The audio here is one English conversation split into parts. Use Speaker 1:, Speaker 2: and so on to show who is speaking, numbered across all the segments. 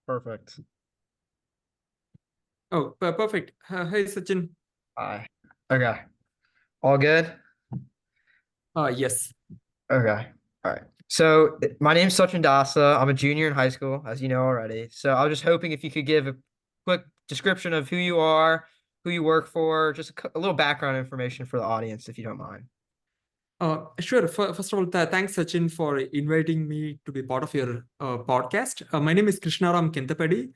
Speaker 1: Perfect.
Speaker 2: Oh, perfect. Hey, Sachin.
Speaker 1: Hi. Okay. All good?
Speaker 2: Yes.
Speaker 1: Okay. All right. So my name's Sachin Dasa. I'm a junior in high school, as you know already. So I was just hoping if you could give a quick description of who you are, who you work for, just a little background information for the audience, if you don't mind.
Speaker 2: Sure. First of all, thanks, Sachin, for inviting me to be part of your podcast. My name is Krishna from Kenthapadi.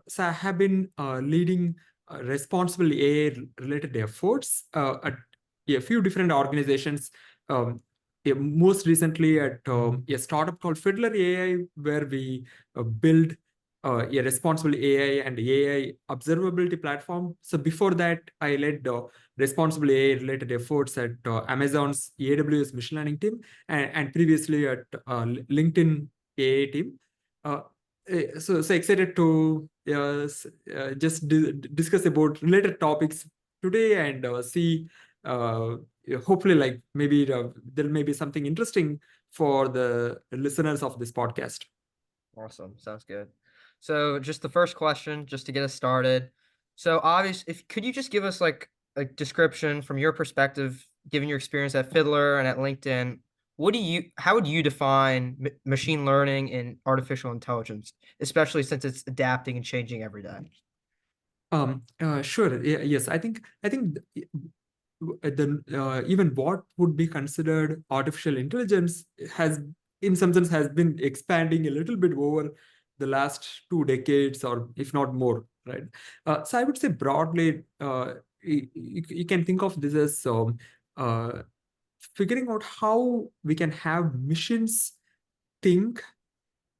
Speaker 2: So I have been leading responsible AI related efforts at a few different organizations. Um, Most recently at a startup called Fiddler AI, where we build a responsible AI and AI observability platform. So before that, I led responsible AI related efforts at Amazon's AWS machine learning team and previously at LinkedIn AI team. Uh, so excited to just discuss about related topics today and see hopefully like maybe there may be something interesting for the listeners of this podcast.
Speaker 1: Awesome. Sounds good. So just the first question, just to get us started. So obvious, if could you just give us like a description from your perspective, given your experience at Fiddler and at LinkedIn, how would you define machine learning and artificial intelligence, especially since it's adapting and changing every day?
Speaker 2: Sure. Yes, I think the even what would be considered artificial intelligence has, in some sense, has been expanding a little bit over the last 2 decades, or if not more, right? So I would say broadly, you can think of this as uh, figuring out how we can have machines think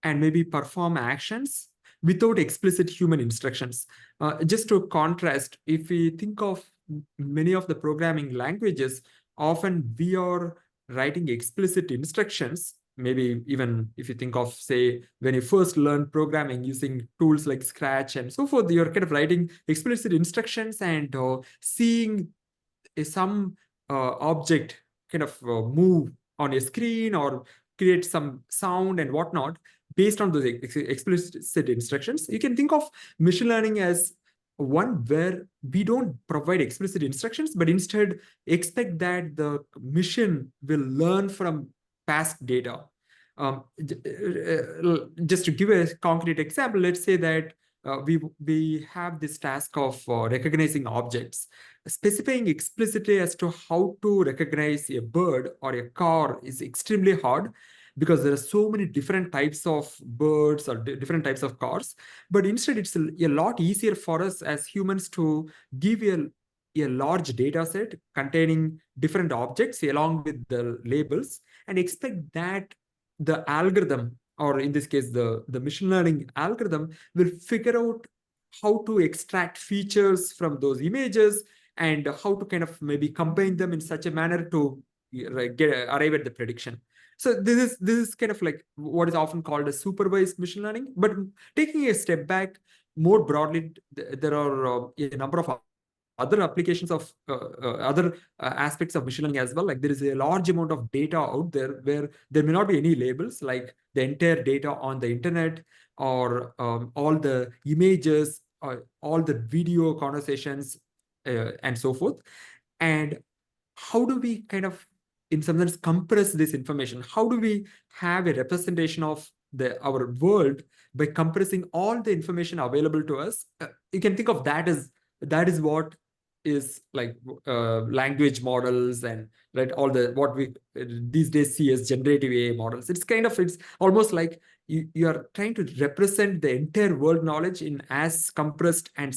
Speaker 2: and maybe perform actions without explicit human instructions. Just to contrast, if we think of many of the programming languages, often we are writing explicit instructions. Maybe even if you think of, say, when you first learn programming using tools like Scratch and so forth, you're kind of writing explicit instructions and seeing some object kind of move on a screen or create some sound and whatnot based on those explicit instructions. You can think of machine learning as one where we don't provide explicit instructions, but instead expect that the machine will learn from past data. Just to give a concrete example, let's say that we have this task of recognizing objects. Specifying explicitly as to how to recognize a bird or a car is extremely hard because there are so many different types of birds or different types of cars. But instead, it's a lot easier for us as humans to give a large data set containing different objects along with the labels and expect that the algorithm, or in this case, the machine learning algorithm, will figure out how to extract features from those images and how to kind of maybe combine them in such a manner to arrive at the prediction. So this is kind of like what is often called a supervised machine learning. But taking a step back, more broadly, there are a number of other applications of other aspects of machine learning as well. Like there is a large amount of data out there where there may not be any labels, like the entire data on the internet or all the images, all the video conversations, and so forth. And how do we kind of, in some sense, compress this information? How do we have a representation of our world by compressing all the information available to us? You can think of that is what is like language models and right all the what we these days see as generative AI models. It's almost like you are trying to represent the entire world knowledge in as compressed and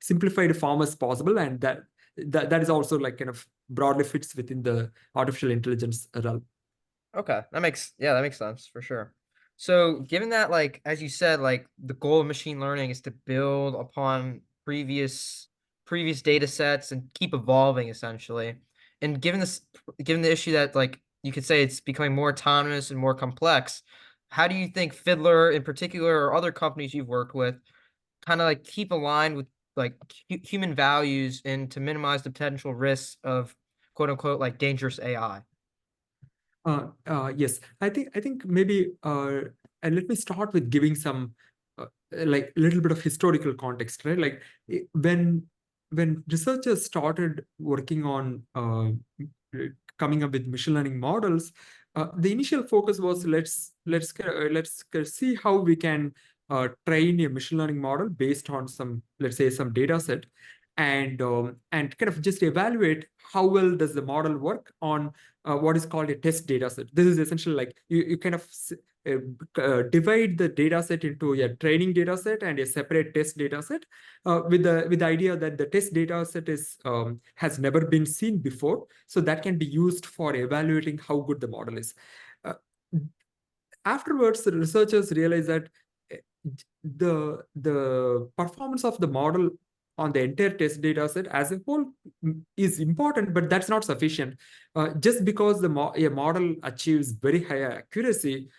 Speaker 2: simplified form as possible, and that is also like kind of broadly fits within the artificial intelligence realm.
Speaker 1: Okay, that makes sense for sure. So, given that, like as you said, like the goal of machine learning is to build upon previous data sets and keep evolving essentially. And given the issue that like you could say it's becoming more autonomous and more complex, how do you think Fiddler in particular or other companies you've worked with kind of like keep aligned with like human values and to minimize the potential risks of quote unquote like dangerous AI?
Speaker 2: Yes, I think maybe and let me start with giving some like a little bit of historical context, right? Like when researchers started working on coming up with machine learning models, the initial focus was let's see how we can train a machine learning model based on some, let's say, some data set, and kind of just evaluate how well does the model work on what is called a test data set. This is essentially like you kind of divide the data set into a training data set and a separate test data set, with the idea that the test data set is has never been seen before, so that can be used for evaluating how good the model is. Uh, Afterwards, the researchers realized that eh, the performance of the model on the entire test data set as a whole is important, but that's not sufficient. Just because a model achieves very high accuracy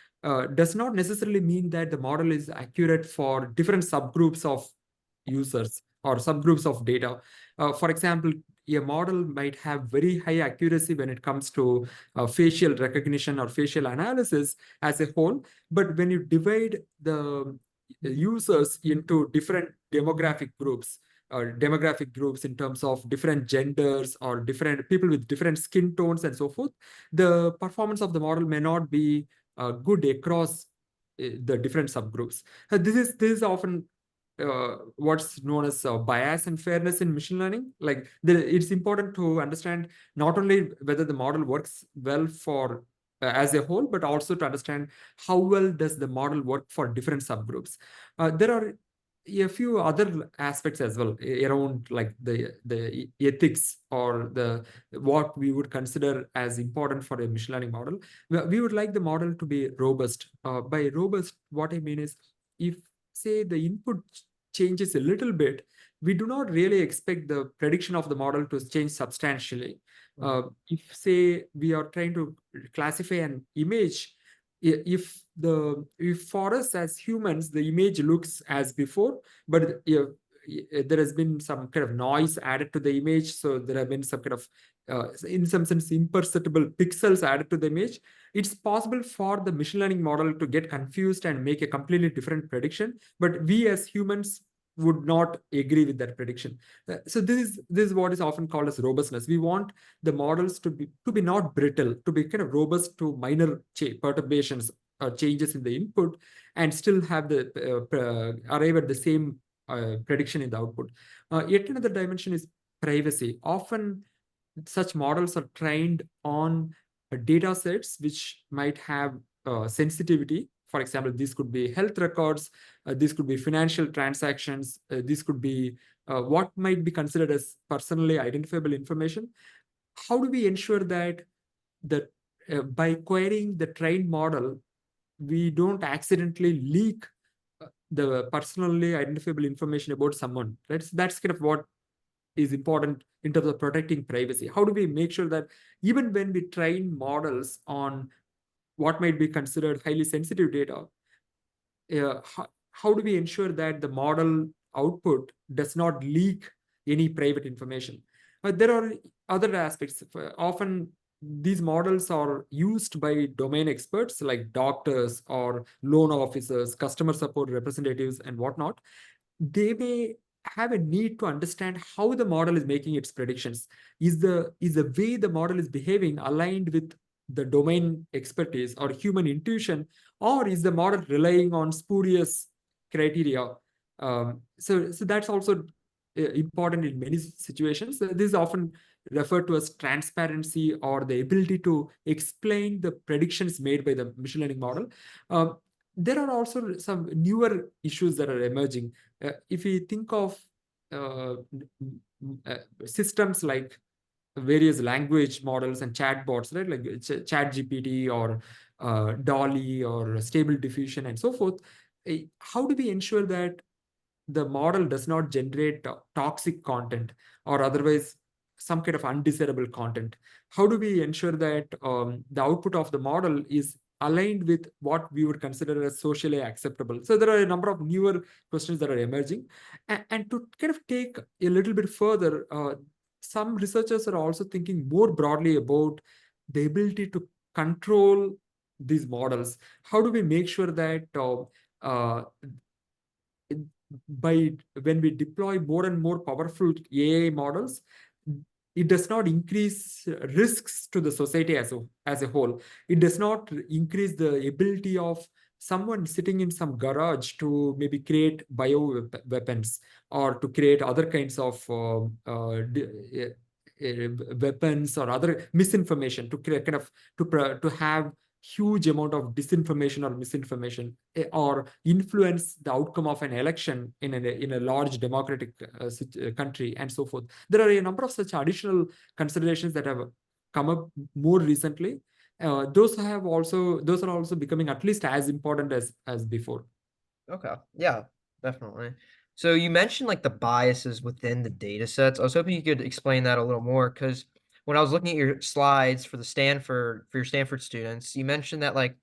Speaker 2: does not necessarily mean that the model is accurate for different subgroups of users or subgroups of data. For example, a model might have very high accuracy when it comes to facial recognition or facial analysis as a whole, but when you divide the users into different demographic groups in terms of different genders or different people with different skin tones and so forth, the performance of the model may not be good across the different subgroups. This is often what's known as bias and fairness in machine learning. Like it's important to understand not only whether the model works well for as a whole, but also to understand how well does the model work for different subgroups. There are a few other aspects as well around like the ethics or the what we would consider as important for a machine learning model. We would like the model to be robust. By robust, what I mean is, if say the input changes a little bit, we do not really expect the prediction of the model to change substantially. If say we are trying to classify an image, if for us as humans the image looks as before, but there has been some kind of noise added to the image, so there have been some kind of in some sense imperceptible pixels added to the image, it's possible for the machine learning model to get confused and make a completely different prediction, but we as humans would not agree with that prediction. So this is what is often called as robustness. We want the models to be not brittle, to be kind of robust to minor perturbations or changes in the input, and still have the arrive at the same prediction in the output. Yet another dimension is privacy. Often such models are trained on data sets which might have sensitivity. For example, these could be health records, these could be financial transactions, these could be what might be considered as personally identifiable information. How do we ensure that by querying the trained model, we don't accidentally leak the personally identifiable information about someone? Right? So that's kind of what is important in terms of protecting privacy. How do we make sure that even when we train models on what might be considered highly sensitive data, how do we ensure that the model output does not leak any private information? There are other aspects. Often these models are used by domain experts like doctors or loan officers, customer support representatives, and whatnot. They may have a need to understand how the model is making its predictions. Is the way the model is behaving aligned with the domain expertise or human intuition, or is the model relying on spurious criteria? So that's also important in many situations. This is often referred to as transparency or the ability to explain the predictions made by the machine learning model. Um, there are also some newer issues that are emerging. If we think of uh, systems like various language models and chatbots, right? Like Chat GPT or Dolly or Stable Diffusion and so forth. How do we ensure that the model does not generate toxic content or otherwise some kind of undesirable content? How do we ensure that the output of the model is aligned with what we would consider as socially acceptable? So there are a number of newer questions that are emerging. And to kind of take a little bit further, some researchers are also thinking more broadly about the ability to control these models. How do we make sure that uh, by when we deploy more and more powerful AI models, it does not increase risks to the society as a whole. It does not increase the ability of someone sitting in some garage to maybe create bio weapons or to create other kinds of weapons or other misinformation to create kind of to have huge amount of disinformation or misinformation or influence the outcome of an election in a large democratic country and so forth. There are a number of such additional considerations that have come up more recently. Those are also becoming at least as important as before.
Speaker 1: Okay. Yeah, definitely. So you mentioned like the biases within the data sets. I was hoping you could explain that a little more because when I was looking at your slides for the Stanford for your Stanford students, you mentioned that like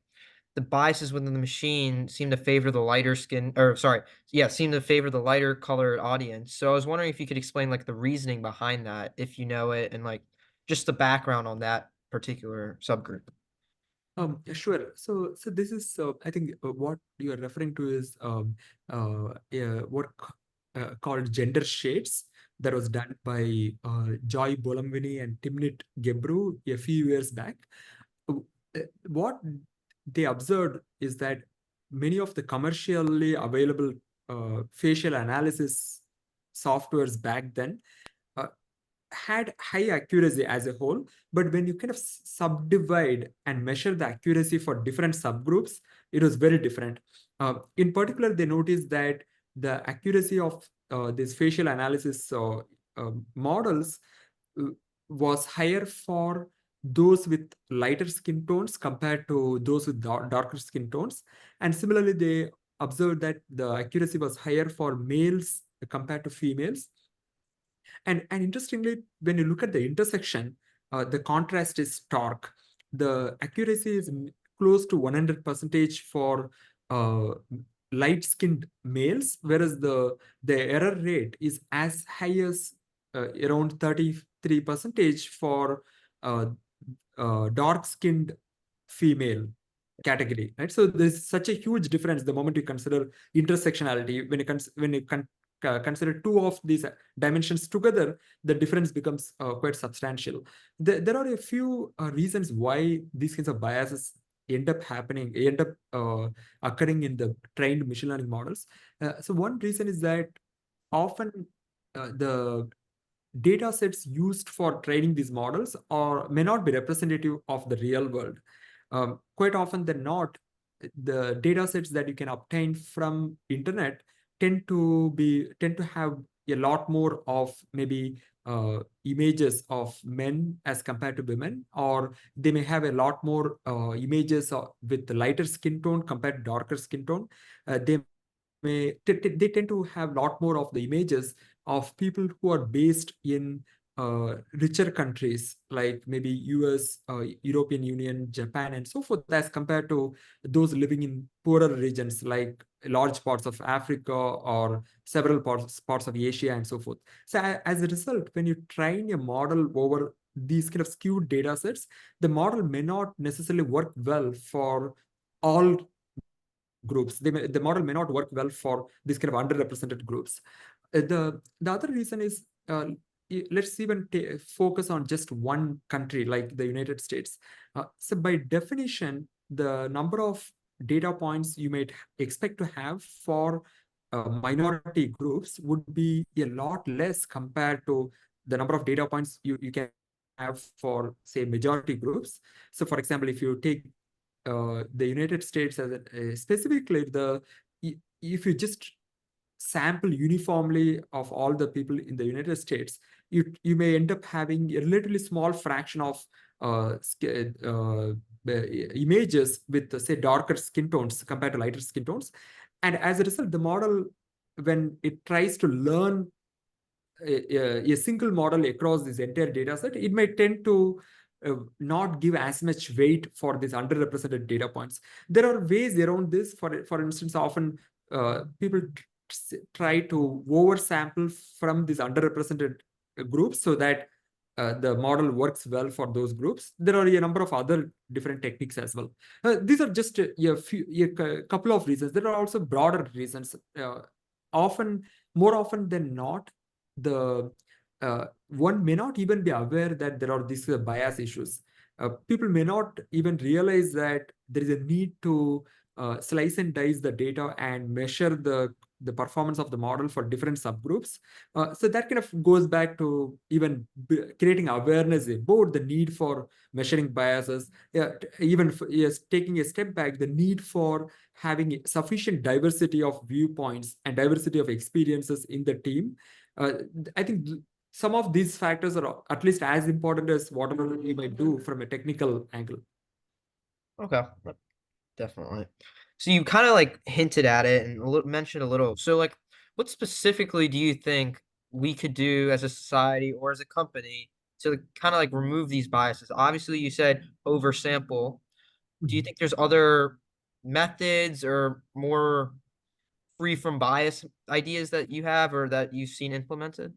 Speaker 1: the biases within the machine seem to favor the lighter skin or sorry, yeah, seem to favor the lighter colored audience. So I was wondering if you could explain like the reasoning behind that, if you know it, and like just the background on that particular subgroup.
Speaker 2: Sure. So this is, I think, what you are referring to is called gender shades that was done by Joy Bolamwini and Timnit Gebru a few years back. What they observed is that many of the commercially available facial analysis softwares back then uh, had high accuracy as a whole, but when you kind of subdivide and measure the accuracy for different subgroups, it was very different. In particular, they noticed that the accuracy of these facial analysis models uh, was higher for those with lighter skin tones compared to those with darker skin tones. And similarly, they observed that the accuracy was higher for males compared to females. And interestingly, when you look at the intersection, the contrast is stark. The accuracy is close to 100% for uh, light-skinned males, whereas the error rate is as high as around 33% for uh, dark-skinned female category, right? So there's such a huge difference the moment you consider intersectionality. When you consider two of these dimensions together, the difference becomes quite substantial. There are a few reasons why these kinds of biases end up occurring in the trained machine learning models. So one reason is that often the data sets used for training these models or may not be representative of the real world. Quite often they're not. The data sets that you can obtain from internet tend to have a lot more of maybe images of men as compared to women, or they may have a lot more images with lighter skin tone compared to darker skin tone. They tend to have a lot more of the images of people who are based in richer countries like maybe US, European Union, Japan, and so forth, as compared to those living in poorer regions like large parts of Africa or several parts of Asia and so forth. So as a result, when you train a model over these kind of skewed data sets, the model may not necessarily work well for all groups. The model may not work well for these kind of underrepresented groups. The other reason is let's even focus on just one country like the United States. So by definition, the number of data points you might expect to have for minority groups would be a lot less compared to the number of data points you can have for, say, majority groups. So for example, if you take the United States as specifically if you just sample uniformly of all the people in the United States, you may end up having a relatively small fraction of uh, uh, images with say darker skin tones compared to lighter skin tones, and as a result, the model when it tries to learn a single model across this entire data set, it may tend to not give as much weight for these underrepresented data points. There are ways around this. For instance, often people try to oversample from these underrepresented groups so that the model works well for those groups. There are a number of other different techniques as well. These are just a couple of reasons. There are also broader reasons. more often than not, the one may not even be aware that there are these bias issues. People may not even realize that there is a need to slice and dice the data and measure the performance of the model for different subgroups. So that kind of goes back to even creating awareness about the need for measuring biases. Yeah, yes, taking a step back, the need for having sufficient diversity of viewpoints and diversity of experiences in the team. Uh, I think some of these factors are at least as important as whatever you might do from a technical angle.
Speaker 1: Okay, definitely. So you kind of like hinted at it and mentioned a little. So like, what specifically do you think we could do as a society or as a company to kind of like remove these biases? Obviously, you said oversample. Do you
Speaker 2: Mhm.
Speaker 1: think there's other methods or more free from bias ideas that you have or that you've seen implemented?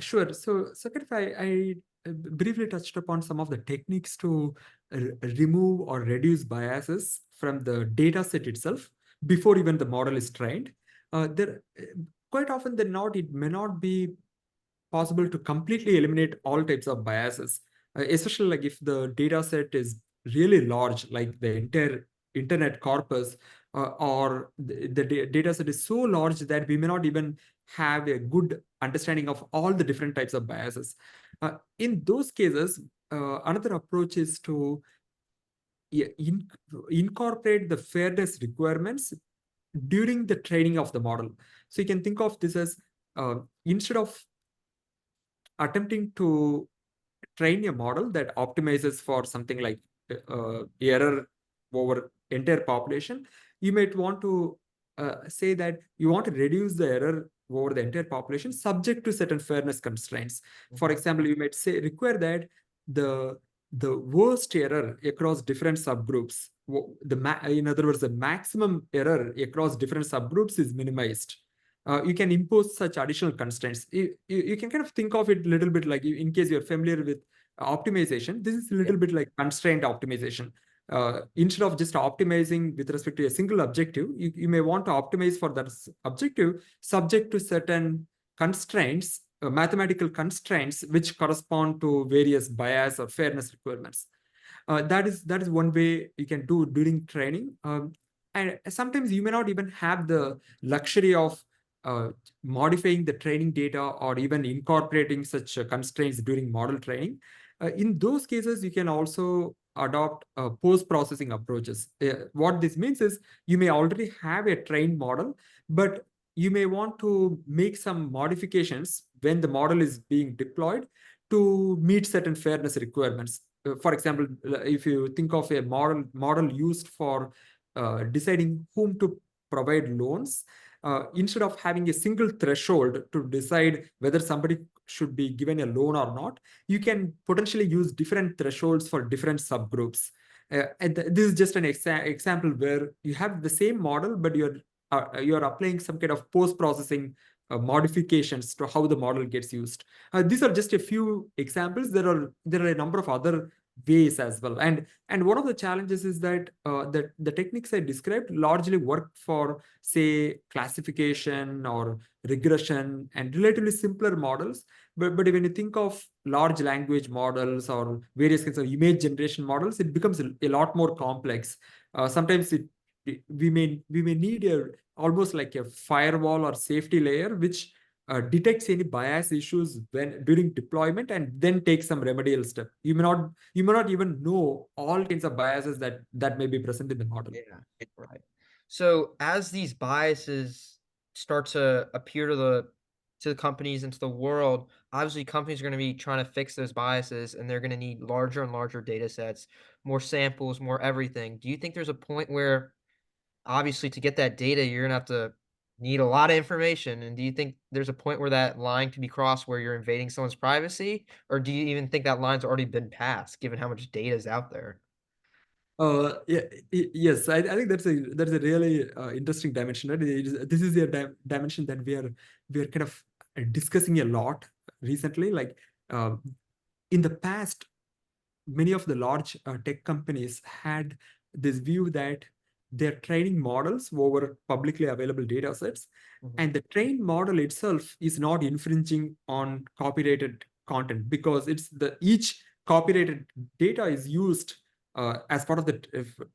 Speaker 2: Sure. So kind of I briefly touched upon some of the techniques to remove or reduce biases from the data set itself before even the model is trained. There quite often than not, it may not be possible to completely eliminate all types of biases, especially like if the data set is really large, like the entire internet corpus, or the data set is so large that we may not even have a good understanding of all the different types of biases. In those cases, another approach is to yeah, incorporate the fairness requirements during the training of the model. So you can think of this as instead of attempting to train a model that optimizes for something like error over entire population, you might want to say that you want to reduce the error over the entire population subject to certain fairness constraints. For
Speaker 1: Mhm.
Speaker 2: example, you might say require that the the worst error across different subgroups, in other words, the maximum error across different subgroups is minimized. You can impose such additional constraints. You can kind of think of it a little bit like, in case you're familiar with optimization, this is a
Speaker 1: Yeah.
Speaker 2: little bit like constraint optimization. Instead of just optimizing with respect to a single objective, you may want to optimize for that objective subject to certain constraints, mathematical constraints, which correspond to various bias or fairness requirements. That is one way you can do during training. And sometimes you may not even have the luxury of uh, modifying the training data or even incorporating such constraints during model training. In those cases, you can also adopt post-processing approaches. What this means is you may already have a trained model, but you may want to make some modifications when the model is being deployed to meet certain fairness requirements. For example, if you think of a model used for deciding whom to provide loans, instead of having a single threshold to decide whether somebody should be given a loan or not, you can potentially use different thresholds for different subgroups. This is just an example where you have the same model, but you're applying some kind of post-processing modifications to how the model gets used. These are just a few examples. There are a number of other ways as well, and one of the challenges is that the techniques I described largely work for, say, classification or regression and relatively simpler models. But when you think of large language models or various kinds of image generation models, it becomes a lot more complex. Sometimes we may need a almost like a firewall or safety layer which detects any bias issues when during deployment and then take some remedial step. You may not even know all kinds of biases that may be present in the model.
Speaker 1: Yeah, right. So as these biases start to appear to the companies and to the world, obviously companies are going to be trying to fix those biases and they're going to need larger and larger data sets, more samples, more everything. Do you think there's a point where obviously to get that data you're going to have to need a lot of information, and do you think there's a point where that line can be crossed where you're invading someone's privacy, or do you even think that line's already been passed given how much data is out there?
Speaker 2: Yeah, yes, I think that's a really interesting dimension. Right? This is a dimension that we are kind of discussing a lot recently. Like um, in the past, many of the large tech companies had this view that they're training models over publicly available data sets.
Speaker 1: Mhm.
Speaker 2: And the trained model itself is not infringing on copyrighted content, because it's the each copyrighted data is used as part of the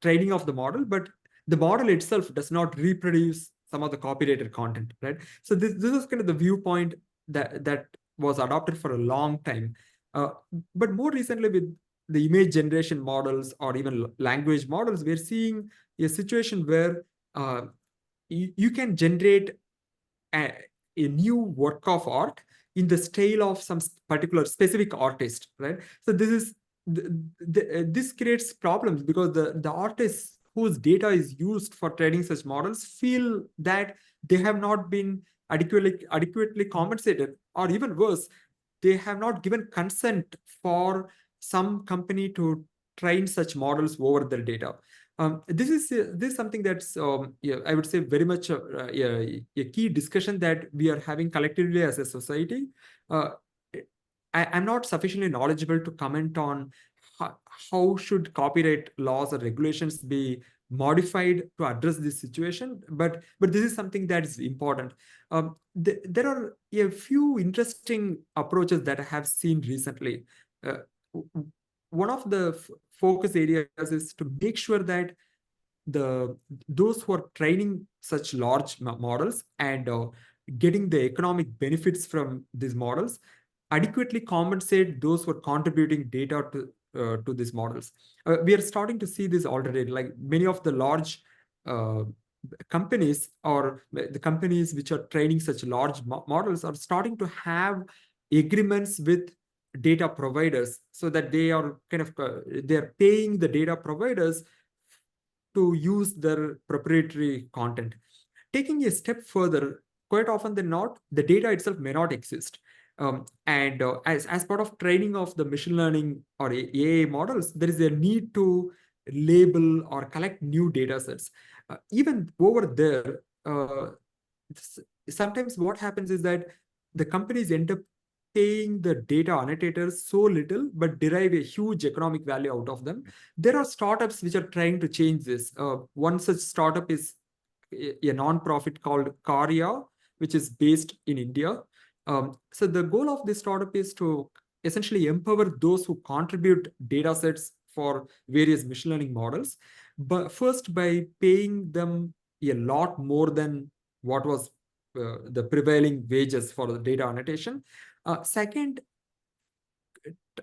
Speaker 2: training of the model, but the model itself does not reproduce some of the copyrighted content, right? So this is kind of the viewpoint that was adopted for a long time. Uh, but more recently, with the image generation models or even language models, we're seeing a situation where you can generate a, a new work of art in the style of some particular specific artist, right? So this creates problems, because the artists whose data is used for training such models feel that they have not been adequately compensated, or even worse, they have not given consent for some company to train such models over their data. This is something that's yeah, I would say very much a key discussion that we are having collectively as a society. Uh, I'm not sufficiently knowledgeable to comment on how should copyright laws or regulations be modified to address this situation, but this is something that is important. There are a few interesting approaches that I have seen recently. Uh, One of the focus areas is to make sure that the those who are training such large models and getting the economic benefits from these models adequately compensate those who are contributing data to these models. We are starting to see this already. Like many of the large uh, companies, or the companies which are training such large models, are starting to have agreements with data providers, so that they are kind of they're paying the data providers to use their proprietary content. Taking a step further, quite often than not, the data itself may not exist. And as part of training of the machine learning or AI models, there is a need to label or collect new data sets. Even over there, sometimes what happens is that the companies end up paying the data annotators so little, but derive a huge economic value out of them. There are startups which are trying to change this. One such startup is a non-profit called Karya, which is based in India. So the goal of this startup is to essentially empower those who contribute data sets for various machine learning models, but first by paying them a lot more than what was the prevailing wages for the data annotation. Second,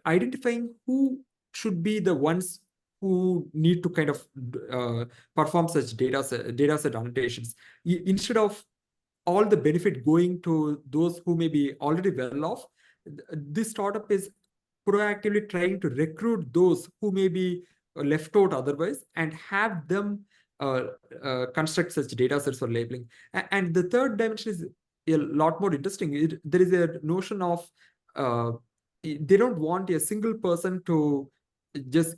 Speaker 2: identifying who should be the ones who need to kind of perform such data set annotations, instead of all the benefit going to those who may be already well off. This startup is proactively trying to recruit those who may be left out otherwise, and have them uh, construct such data sets for labeling. And the third dimension is a lot more interesting. There is a notion of uh, they don't want a single person to just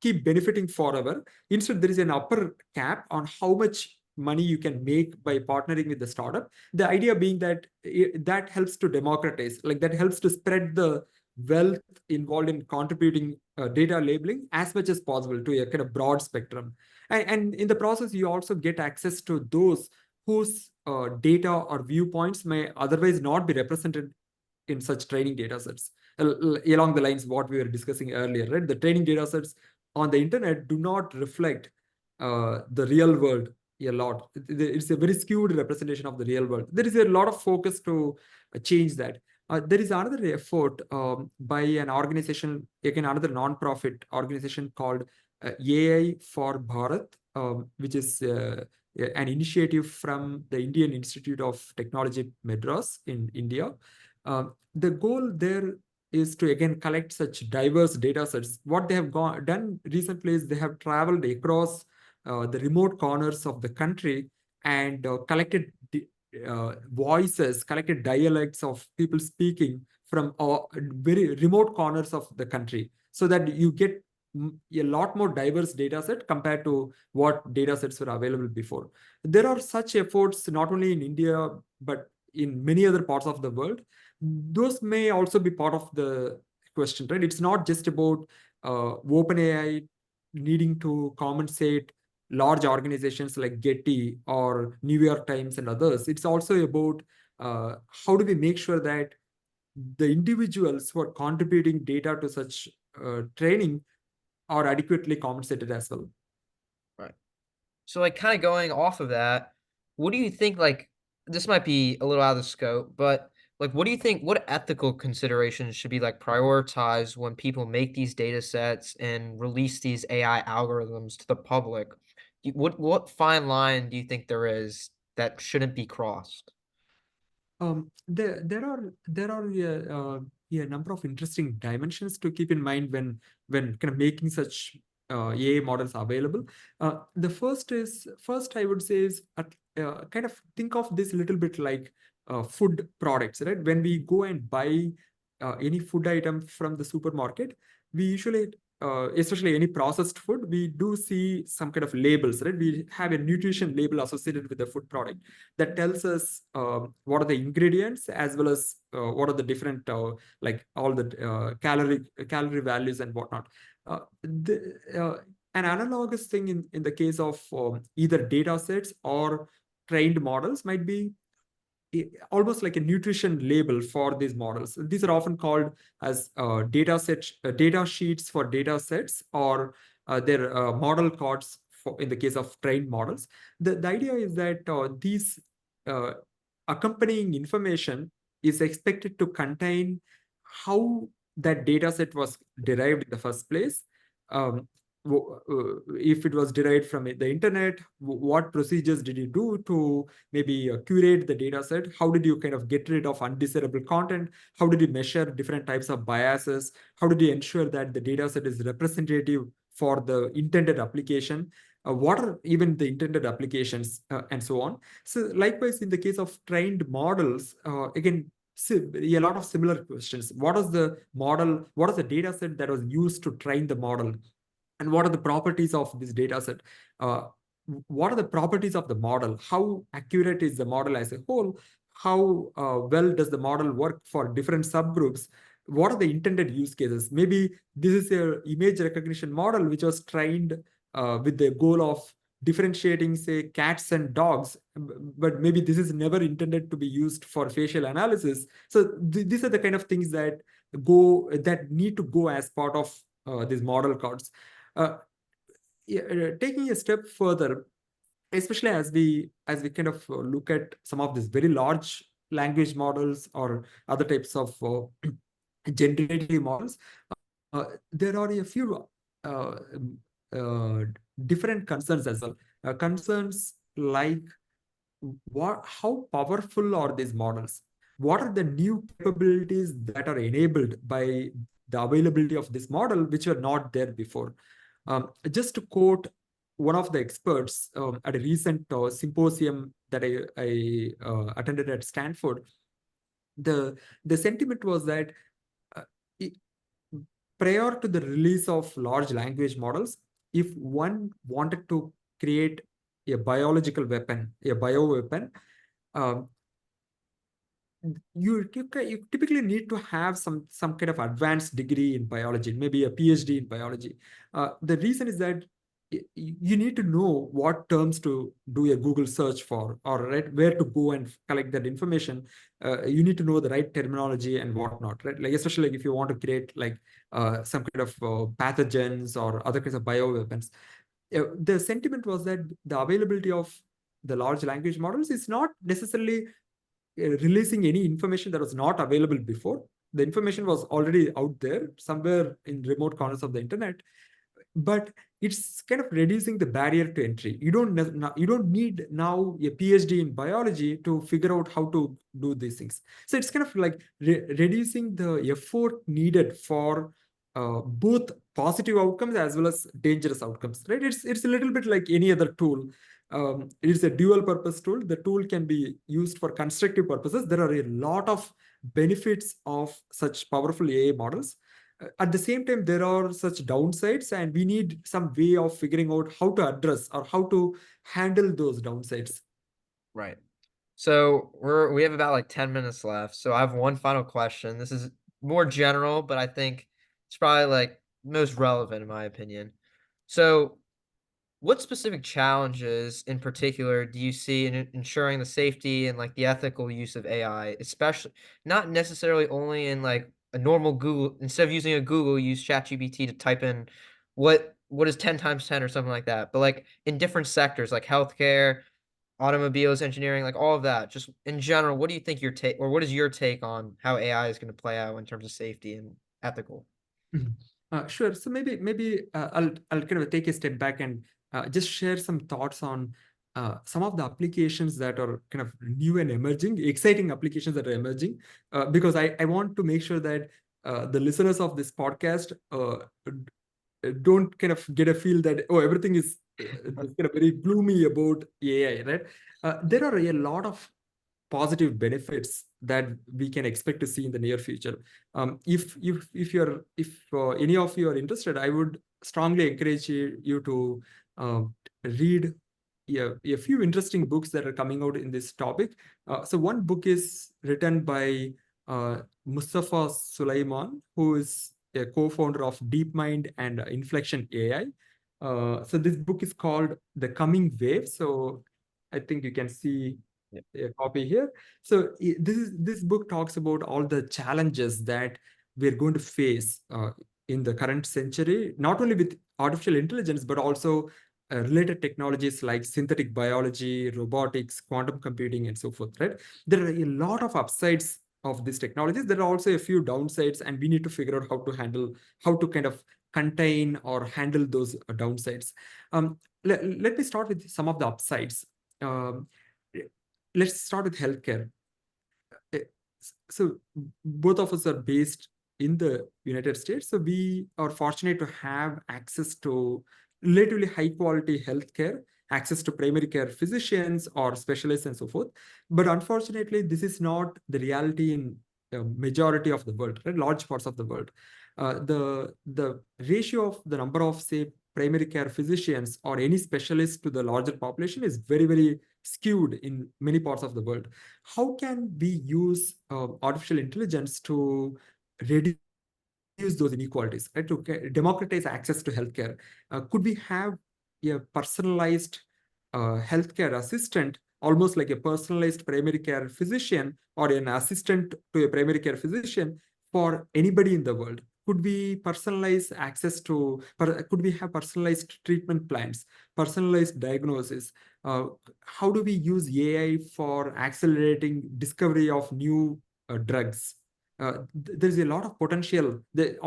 Speaker 2: keep benefiting forever. Instead, there is an upper cap on how much money you can make by partnering with the startup. The idea being that that helps to democratize, like that helps to spread the wealth involved in contributing data labeling as much as possible to a kind of broad spectrum. And in the process, you also get access to those whose data or viewpoints may otherwise not be represented in such training data sets. Along the lines of what we were discussing earlier, right? The training data sets on the internet do not reflect the real world a lot. It's a very skewed representation of the real world. There is a lot of focus to change that. There is another effort by an organization, again, another non-profit organization called AI for Bharat, which is an initiative from the Indian Institute of Technology, Madras in India. The goal there is to again collect such diverse data sets. What they have done recently is they have traveled across the remote corners of the country and collected voices, collected dialects of people speaking from very remote corners of the country, so that you get a lot more diverse data set compared to what data sets were available before. There are such efforts not only in India, but in many other parts of the world. Those may also be part of the question, right? It's not just about OpenAI needing to compensate large organizations like Getty or New York Times and others. It's also about how do we make sure that the individuals who are contributing data to such training are adequately compensated as well.
Speaker 1: Right. So, like, kind of going off of that, what do you think? Like, this might be a little out of the scope, but like, what do you think? What ethical considerations should be like prioritized when people make these data sets and release these AI algorithms to the public? What fine line do you think there is that shouldn't be crossed?
Speaker 2: There are a number of interesting dimensions to keep in mind when kind of making such AI models available. The first I would say is kind of think of this a little bit like food products, right? When we go and buy any food item from the supermarket, we usually especially any processed food, we do see some kind of labels, right? We have a nutrition label associated with the food product that tells us what are the ingredients as well as what are the different like all the calorie values and whatnot. An analogous thing in the case of either data sets or trained models might be almost like a nutrition label for these models. These are often called as data sheets for data sets, or their model cards for in the case of trained models. The idea is that these uh, accompanying information is expected to contain how that data set was derived in the first place. Um, if it was derived from the internet, what procedures did you do to maybe curate the data set? How did you kind of get rid of undesirable content? How did you measure different types of biases? How did you ensure that the data set is representative for the intended application? What are even the intended applications and so on? So likewise, in the case of trained models, again, a lot of similar questions. What is the model? What is the data set that was used to train the model? And what are the properties of this data set? Uh, what are the properties of the model? How accurate is the model as a whole? How well does the model work for different subgroups? What are the intended use cases? Maybe this is a image recognition model which was trained with the goal of differentiating, say, cats and dogs, but maybe this is never intended to be used for facial analysis. So these are the kind of things that need to go as part of these model cards. Uh, yeah, taking a step further, especially as we kind of look at some of these very large language models or other types of generative models, there are a few uh, uh, different concerns as well. Concerns like how powerful are these models? What are the new capabilities that are enabled by the availability of this model, which were not there before? Just to quote one of the experts at a recent symposium that I attended at Stanford, the sentiment was that uh, i- prior to the release of large language models, if one wanted to create a biological weapon, a bio weapon, um, you typically need to have some kind of advanced degree in biology, maybe a PhD in biology. The reason is that you need to know what terms to do a Google search for, or right where to go and collect that information. You need to know the right terminology and whatnot, right? Like especially like if you want to create like some kind of pathogens or other kinds of bioweapons. The sentiment was that the availability of the large language models is not necessarily releasing any information that was not available before. The information was already out there somewhere in remote corners of the internet, but it's kind of reducing the barrier to entry. You don't need now a PhD in biology to figure out how to do these things. So it's kind of like reducing the effort needed for both positive outcomes as well as dangerous outcomes, right? It's a little bit like any other tool. It's a dual purpose tool. The tool can be used for constructive purposes. There are a lot of benefits of such powerful AI models. At the same time, there are such downsides, and we need some way of figuring out how to address or how to handle those downsides.
Speaker 1: Right. So we have about like 10 minutes left. So I have one final question. This is more general, but I think it's probably like most relevant in my opinion. So What specific challenges in particular do you see in ensuring the safety and like the ethical use of AI, especially not necessarily only in like a normal Google, instead of using a Google, use ChatGPT to type in what is 10 times 10 or something like that, but like in different sectors like healthcare, automobiles, engineering, like all of that. Just in general, what do you think your take or what is your take on how AI is going to play out in terms of safety and ethical?
Speaker 2: Mhm. Sure. So maybe I'll kind of take a step back and just share some thoughts on some of the applications that are kind of new and emerging, exciting applications that are emerging, because I want to make sure that the listeners of this podcast don't kind of get a feel that, oh, everything is kind of very gloomy about AI, right? There are a lot of positive benefits that we can expect to see in the near future. If any of you are interested, I would strongly encourage you to read a few interesting books that are coming out in this topic. So one book is written by Mustafa Sulaiman, who is a co-founder of DeepMind and Inflection AI. So this book is called The Coming Wave. So I think you can see
Speaker 1: Yeah.
Speaker 2: a copy here. So this book talks about all the challenges that we're going to face in the current century, not only with artificial intelligence, but also related technologies like synthetic biology, robotics, quantum computing, and so forth, right? There are a lot of upsides of these technologies. There are also a few downsides, and we need to figure out how to kind of contain or handle those downsides. Let me start with some of the upsides. Um, let's start with healthcare. Uh, So both of us are based in the United States. So we are fortunate to have access to relatively high quality healthcare, access to primary care physicians or specialists and so forth. But unfortunately, this is not the reality in the majority of the world, right? Large parts of the world. The ratio of the number of, say, primary care physicians or any specialist to the larger population is very skewed in many parts of the world. How can we use artificial intelligence to reduce those inequalities, right? To democratize access to healthcare. Could we have a personalized healthcare assistant, almost like a personalized primary care physician or an assistant to a primary care physician for anybody in the world? Could we personalize access to, could we have personalized treatment plans, personalized diagnosis? How do we use AI for accelerating discovery of new drugs? There's a lot of potential.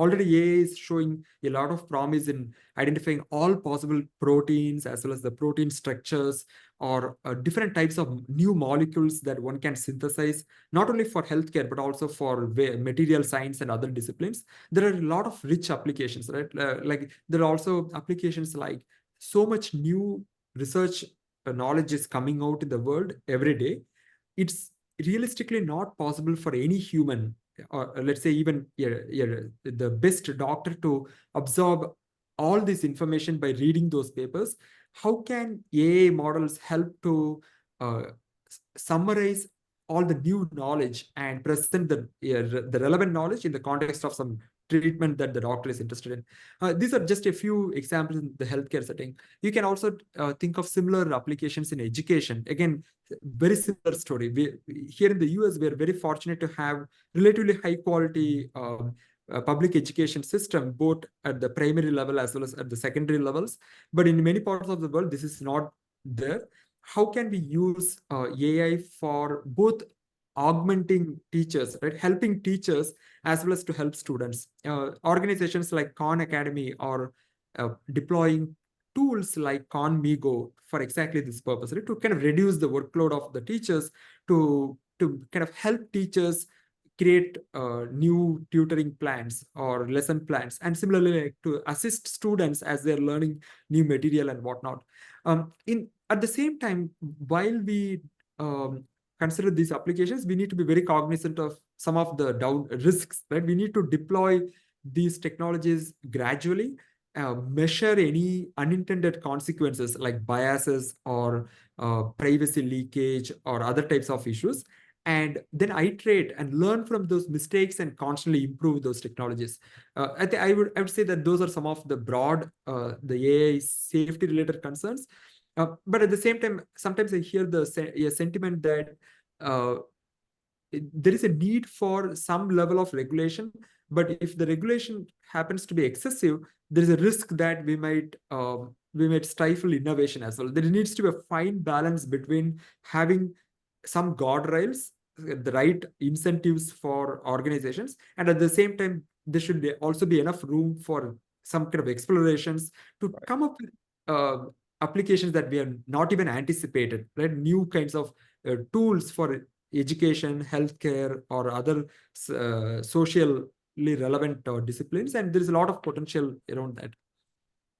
Speaker 2: Already AI is showing a lot of promise in identifying all possible proteins as well as the protein structures or different types of new molecules that one can synthesize, not only for healthcare, but also for material science and other disciplines. There are a lot of rich applications, right? Like there are also applications like so much new research knowledge is coming out in the world every day. It's realistically not possible for any human, or let's say even the best doctor, to absorb all this information by reading those papers. How can AI models help to uh, summarize all the new knowledge and present the relevant knowledge in the context of some treatment that the doctor is interested in? These are just a few examples in the healthcare setting. You can also think of similar applications in education. Again, very similar story. Here in the US, we are very fortunate to have relatively high quality public education system, both at the primary level as well as at the secondary levels. But in many parts of the world, this is not there. How can we use AI for both augmenting teachers, right? Helping teachers as well as to help students. Organizations like Khan Academy are deploying tools like Conmigo for exactly this purpose, right? To kind of reduce the workload of the teachers, to kind of help teachers create new tutoring plans or lesson plans, and similarly like, to assist students as they're learning new material and whatnot. In At the same time, while we consider these applications, we need to be very cognizant of some of the down risks, right? We need to deploy these technologies gradually, measure any unintended consequences like biases or privacy leakage or other types of issues, and then iterate and learn from those mistakes and constantly improve those technologies. I would say that those are some of the broad the AI safety related concerns. But at the same time, sometimes I hear a sentiment that uh, there is a need for some level of regulation, but if the regulation happens to be excessive, there is a risk that we might stifle innovation as well. There needs to be a fine balance between having some guardrails, the right incentives for organizations, and at the same time there should also be enough room for some kind of explorations to
Speaker 1: Right.
Speaker 2: come up with applications that we have not even anticipated, right? New kinds of tools for education, healthcare, or other socially relevant disciplines, and there is a lot of potential around that.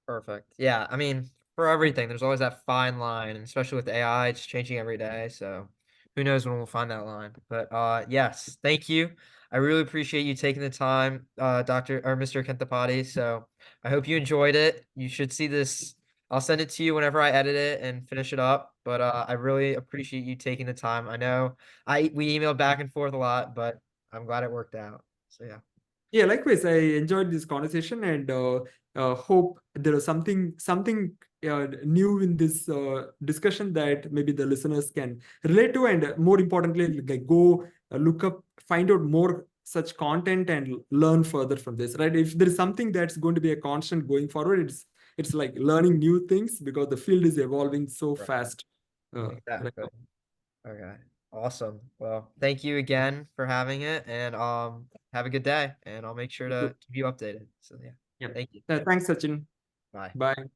Speaker 1: Perfect. Yeah, I mean, for everything, there's always that fine line, and especially with AI, it's changing every day. So who knows when we'll find that line. But yes, thank you. I really appreciate you taking the time, Dr. or Mr. Kenthapadi. So I hope you enjoyed it. You should see this. I'll send it to you whenever I edit it and finish it up. But I really appreciate you taking the time. I know we emailed back and forth a lot, but I'm glad it worked out. So yeah.
Speaker 2: Yeah, likewise, I enjoyed this conversation, and hope there is something new in this discussion that maybe the listeners can relate to, and more importantly, like go look up, find out more such content, and learn further from this. Right? If there is something that's going to be a constant going forward, it's like learning new things because the field is evolving so
Speaker 1: Right.
Speaker 2: fast. Right
Speaker 1: Exactly.
Speaker 2: now.
Speaker 1: Okay. Awesome. Well, thank you again for having it and have a good day and I'll make sure to keep you updated. So yeah.
Speaker 2: Yeah.
Speaker 1: Thank you.
Speaker 2: Thanks, Sachin.
Speaker 1: Bye.
Speaker 2: Bye.